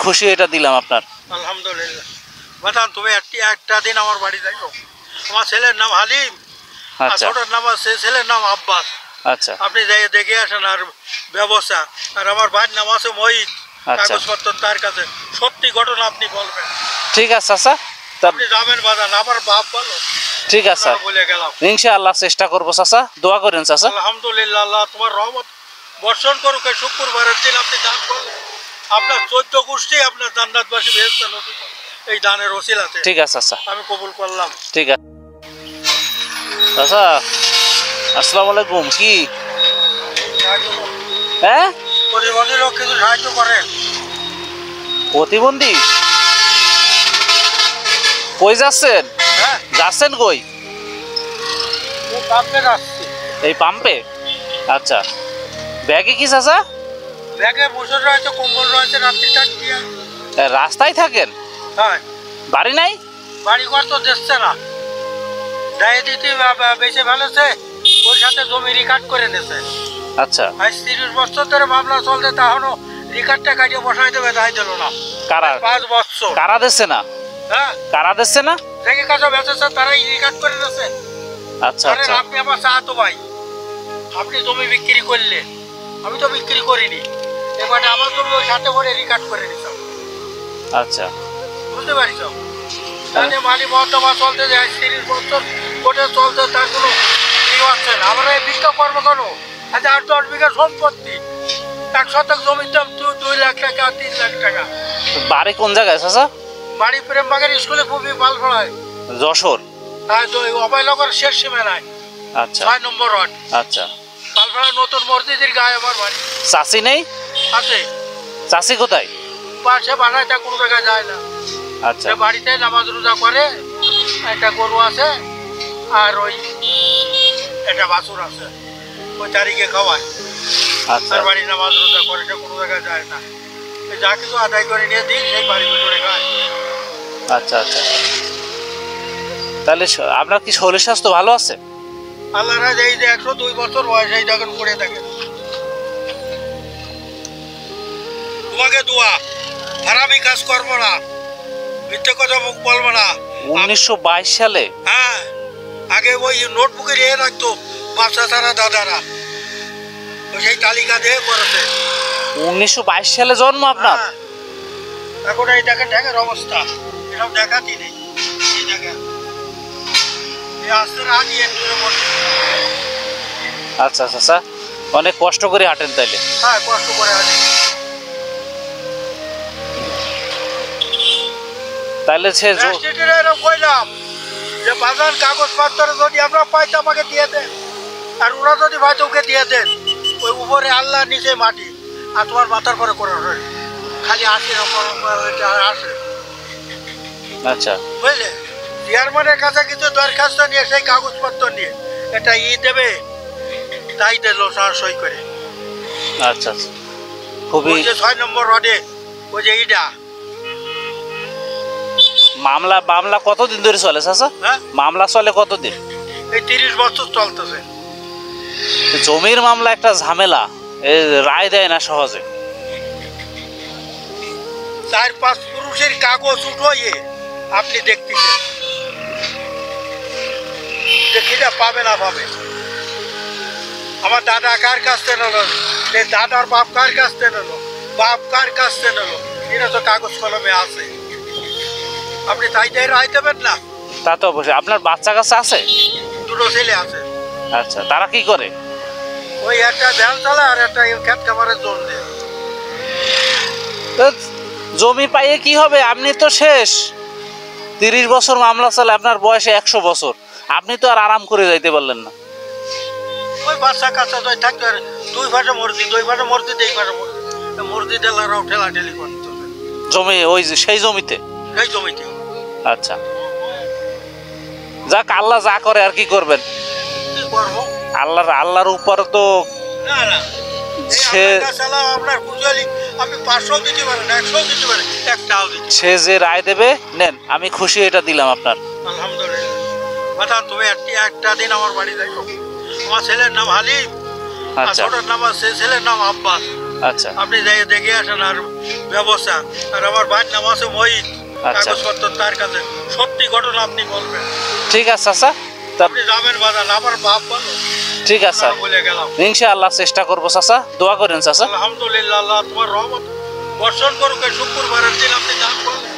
খুশি এটা দিলাম আপনার। আলহামদুলিল্লাহ। বাতান তুমি একটা দিন আমার বাড়ি যাইও। আমার ছেলের নাম হালিম, আর আচ্ছা ছোটর নাম আছে, ছেলের নাম আব্বাস। আচ্ছা আপনি যাই দেখে আসেন আর ব্যবস্থা। আর আমার ভাইয়ের নাম আছে মহিত, আচ্ছা কাগজপত্র তার কাছে। সত্যি ঘটনা আপনি বলবেন। ঠিক আছে চাচা, তা আপনি যাবেন বাজান, আমার বাপ বলো। ঠিক আছে বলে গেলাম। ইনশাআল্লাহ চেষ্টা করবো চাচা, দোয়া করেন চাচা। আলহামদুলিল্লাহ, আল্লাহ তোমার রহমত বর্ষণ করুক। এই শুক্রবারের দিন আপনি দান করলেন, আপনার 14 গোষ্ঠী আপনার জান্নাতবাসী বেহেশতে নসিব করুন। এই দানের ওসিলাতে ঠিক আছে চাচা, আমি কবুল করলাম। ঠিক আছে চাচা। আসসালামু আলাইকুম। কি হ্যাঁ, প্রতিবন্ধী লোক কিছু সাহায্য করেন। প্রতিবন্ধী কই যাচ্ছেন? হ্যাঁ, যাচ্ছেন কই? পাম্পে আসছি। এই পাম্পে? আচ্ছা, ব্যাগে কি চাচা? ব্যাগে মুসর রয়েছে, কম্বল রয়েছে, রাত্রি চাকরিয়া। রাস্তায় থাকেন? হ্যাঁ, বাড়ি নাই? বাড়ি ঘর তো দেখছে না, দায় দিতে বেঁচে ফেলেছে, ওই সাথে জমি রিকার্ড করে নিয়েছে। আচ্ছা, আজ 30 বছর ধরে মামলা চলছে, তাহলেও রিকার্ডটা কাটিয়ে বসাই দেবে, দায় দিল না। কারা? 5 বছর। কারা দিচ্ছে না? হ্যাঁ, কারা দিচ্ছে না? দেখে কাছে বেঁচেছে, তারাই রিকার্ড করে নিয়েছে। আচ্ছা আরে আচ্ছা আপনি আমার চাহাতো ভাই, আপনি জমি বিক্রি করলে, আমি তো বিক্রি করিনি। এবারে আমার জমি ওই সাথে করে রিকার্ড করে নিতাম। আচ্ছা, বুঝতে পারিস? তাহলে মালি মহত্তমা চলতে যায় 30 বছর কোর্টে চলতে, তার কোনো ই হচ্ছে না। আমরা এই ভিক্ষা করবো কেন? আচ্ছা, 8-10 বিঘা সম্পত্তি, 1 শতক জমির দাম 2 লাখ টাকা, 3 লাখ টাকা। বাড়ি কোন জায়গায় চাচা? বাড়ি প্রেমবাগের স্কুলে খুবই পালফড়ায়, যশোর? আর অভয়নগর শেষ সীমানায়, আচ্ছা 6 নম্বর ওয়ার্ড। আচ্ছা, পালফড়া নতুন মসজিদের গায়ে আমার বাড়ি। চাচি নেই? আছে, চাচি কোথায়? পাশে বানায়, তা কোনো জায়গায় যায় না। আচ্ছা সে বাড়িতে নামাজ রোজা করে, একটা গরু আছে, আর ওই একটা বাছুর আছে, ওই তারিখে খাওয়ায়। আচ্ছা তার বাড়ি নামাজ রোজা করে, সে কোনো জায়গায় যায় না। যা কিছু আদায় করে নিয়ে দিই, সেই বাড়ি ভিতরে খায়। আচ্ছা আচ্ছা, তাহলে আপনার কি শরীর স্বাস্থ্য ভালো আছে? আল্লাহ রাজ, এই যে 102 বছর বয়স, এই যখন পড়ে থাকে। তোমাকে দোয়া, হারামি কাজ করবো না, মিথ্যে কথা মুখ বলবো না। 1922 সালে? হ্যাঁ, আগে ওই নোটবুকে রেখে রাখতো বাচ্চা তারা দাদারা, সেই তালিকা দিয়ে করেছে। 1922 সালে জন্ম আপনার? হ্যাঁ, এখন এই দেখেন ঢাকার অবস্থা, এসব দেখাতি নেই। এই দেখেন, এই আস্তে রাজি একটু বসে। আচ্ছা আচ্ছা, অনেক কষ্ট করে হাঁটেন তাইলে? হ্যাঁ, কষ্ট করে আছে। তাহলে সে এরকম কইলাম যে বাজার কাগজপত্র যদি আমরা পাই তো আমাকে দিয়ে দেন, আর ওরা যদি পাই তো ওকে দিয়ে দেন। ওই উপরে আল্লাহ, নিচে মাটি, আর তোমার মাথার পরে করে খালি আসে আসে। আচ্ছা, বুঝলে, চেয়ারম্যানের কাছে কিছু দরখাস্ত নিয়ে, সেই কাগজপত্র নিয়ে এটা দেবে, তাই দিল সই করে। আচ্ছা আচ্ছা, খুবই। 6 নম্বর ওয়ার্ডে ওই যে ইটা মামলা কতদিন ধরে চলে চাচা? হ্যাঁ, মামলা চলে কতদিন? এই 30 বছর চলতেছে। জমির মামলা একটা ঝামেলা, রায় দেয় না সহজে। 4-5 পুরুষের কাগজ উঠোয়ে আপনি দেখতেছেন, যে কিটা পাবে না পাবে। আমার দাদা কার কাছ থেকে নিল, দাদার বাপ কার কাছ থেকে নিল, বাপ কার কাছ থেকে নিল, এটা তো কাগজ কলমে আছে। আপনি তাই তাই রায় দেবেন না? তা তো অবশ্যই। আপনার বাচ্চা কাছে আছে? 2 ছেলে আছে। আচ্ছা, তারা কি করে? ওই একটা ভ্যান চালায়, আর একটা খেত খামারের জোর দেয়। জমি পাইয়ে কি হবে? আপনি তো শেষ। 30 বছর মামলা চলে, আপনার বয়সে 100 বছর, আপনি তো আর আরাম করে যাইতে পারলেন না। ওই বাচ্চা কাচ্চা তো থাকতো, আর 2 পাশে মসজিদ, ওই পাশে মসজিদ, এই পাশে মসজিদ, মসজিদ এলাকাও ঠেলাঠেলি করতে হবে জমি, ওই সেই জমিতে? এই জমিতে। আচ্ছা, যাক, আল্লাহ যা করে আর কি করবেন। কি করবো? আল্লাহর উপর তো না না, সে আপনার বুঝলি, আপনি 500 দিতে পারেন, 100 দিতে পারেন, একটাও দিতে। সে যে রায় দেবে, নেন, আমি খুশি এটা দিলাম আপনার। আলহামদুলিল্লাহ। বাতান তুমি একটা দিন আমার বাড়ি যাইও। আমার ছেলের নাম হালিম, আর আচ্ছা ছোটর নাম আছে, ছেলের নাম আব্বাস। আচ্ছা আপনি যাই দেখে আসেন আর ব্যবস্থা। আর আমার ভাইয়ের নাম আছে মহিত, আচ্ছা। কাগজপত্র তার কাছে, সত্যি ঘটনা আপনি বলবেন। ঠিক আছে চাচা, তা আপনি যাবেন বাজান, আমার বাপ বলো। ঠিক আছে বলে গেলাম, ইনশাআল্লাহ চেষ্টা করবো চাচা, দোয়া করেন চাচা। আলহামদুলিল্লাহ, আল্লাহ তোমার রহমত বর্ষণ করুক। এই শুক্রবারের দিন আপনি দান করলেন,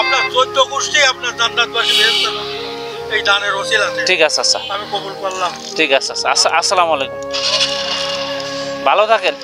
আপনার 14 গোষ্ঠী আপনার জান্নাতবাসী হয়েছে এই দানের ওসিলাতে। ঠিক আছে চাচা, আমি কবুল করলাম। ঠিক আছে চাচা। আসসালামু আলাইকুম, ভালো থাকেন।